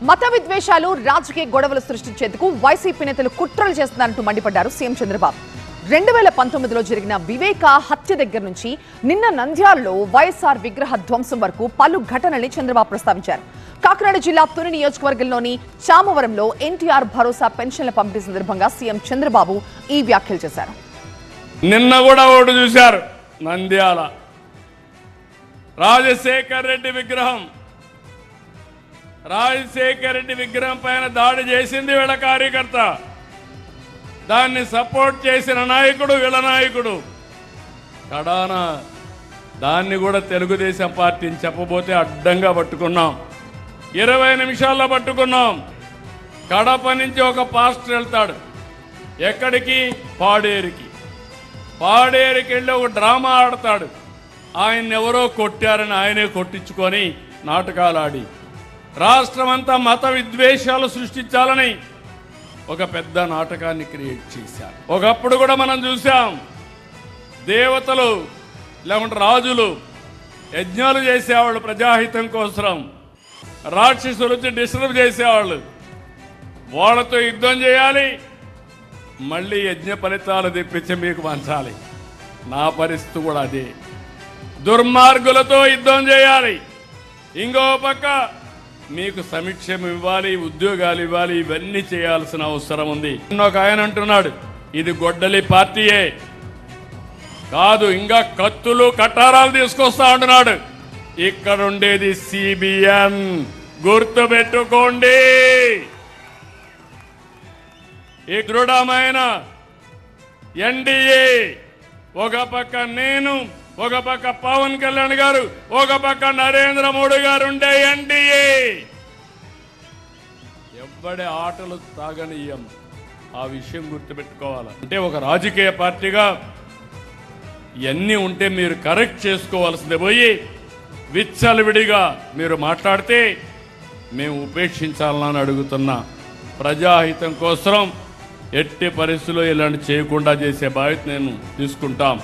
మత విద్వేషాలు రాజకీయ గొడవలు సృష్టించేందుకు వైసీపీ నేతలు కుట్రలు చేస్తున్నారంటూ మండిపడ్డారు సీఎం చంద్రబాబు. 2019లో జరిగిన వివేక హత్య దగ్గర నుంచి నిన్న నంద్యాలలో వైఎస్ఆర్ విగ్రహ ధ్వంసం వరకు పలు ఘటనల్ని చంద్రబాబు ప్రస్తావించారు. కాకినాడ జిల్లా తుని నియోజకవర్గంలోని చామవరంలో ఎన్టీఆర్ భరోసా పెన్షన్ల పంపిణీ సందర్భంగా సీఎం చంద్రబాబు ఈ వ్యాఖ్యలు చేశారు. నిన్న కూడా ఓటు చూశారు. నంద్యాల రాజశేఖర్ రెడ్డి విగ్రహం పైన దాడి చేసింది వీళ్ళ కార్యకర్త. దాన్ని సపోర్ట్ చేసిన నాయకుడు వీళ్ళ నాయకుడు. కడాన దాన్ని కూడా తెలుగుదేశం పార్టీని చెప్పబోతే అడ్డంగా పట్టుకున్నాం. 20 నిమిషాల్లో పట్టుకున్నాం. కడప నుంచి ఒక పాస్టర్ వెళ్తాడు. ఎక్కడికి? పాడేరుకి వెళ్ళి ఒక డ్రామా ఆడతాడు. ఆయన్ని ఎవరో కొట్టారని ఆయనే కొట్టించుకొని నాటకాలు ఆడి రాష్ట్రం అంతా మత విద్వేషాలు సృష్టించాలని ఒక పెద్ద నాటకాన్ని క్రియేట్ చేశారు. ఒకప్పుడు కూడా మనం చూసాం, దేవతలు లేకుంటే రాజులు యజ్ఞాలు చేసేవాళ్ళు ప్రజాహితం కోసం. రాక్షసులు వచ్చి డిస్టర్బ్ చేసేవాళ్ళు. వాళ్ళతో యుద్ధం చేయాలి, మళ్ళీ యజ్ఞ ఫలితాలు తెప్పించి మీకు పంచాలి. నా పరిస్థితి కూడా అదే. దుర్మార్గులతో యుద్ధం చేయాలి, ఇంకో పక్క మీకు సమీక్షం ఇవ్వాలి, ఉద్యోగాలు ఇవ్వాలి. ఇవన్నీ చేయాల్సిన అవసరం ఉంది. ఒక ఆయన అంటున్నాడు, ఇది గొడ్డలి పార్టీయే కాదు, ఇంకా కత్తులు కటారాలు తీసుకొస్తా అంటున్నాడు. ఇక్కడ ఉండేది సిబిఎన్, గుర్తుపెట్టుకోండి. ఈ దృఢమైన ఎన్డీఏ, ఒక పక్క నేను, ఒక పక్క పవన్ కళ్యాణ్ గారు, ఒక పక్క నరేంద్ర మోడీ గారు ఉండే ఎన్డీఏ. ఎవ్వడి ఆటలు తాగనీయం. ఆ విషయం గుర్తుపెట్టుకోవాలి. అంటే ఒక రాజకీయ పార్టీగా ఇవన్నీ ఉంటే మీరు కరెక్ట్ చేసుకోవాల్సిందే పోయి విచ్చలవిడిగా మీరు మాట్లాడితే మేము ఉపేక్షించాలని అడుగుతున్నా. ప్రజాహితం కోసం ఎట్టి పరిస్థితుల్లో ఇలాంటి చేయకుండా చేసే బాధ్యత నేను తీసుకుంటాం.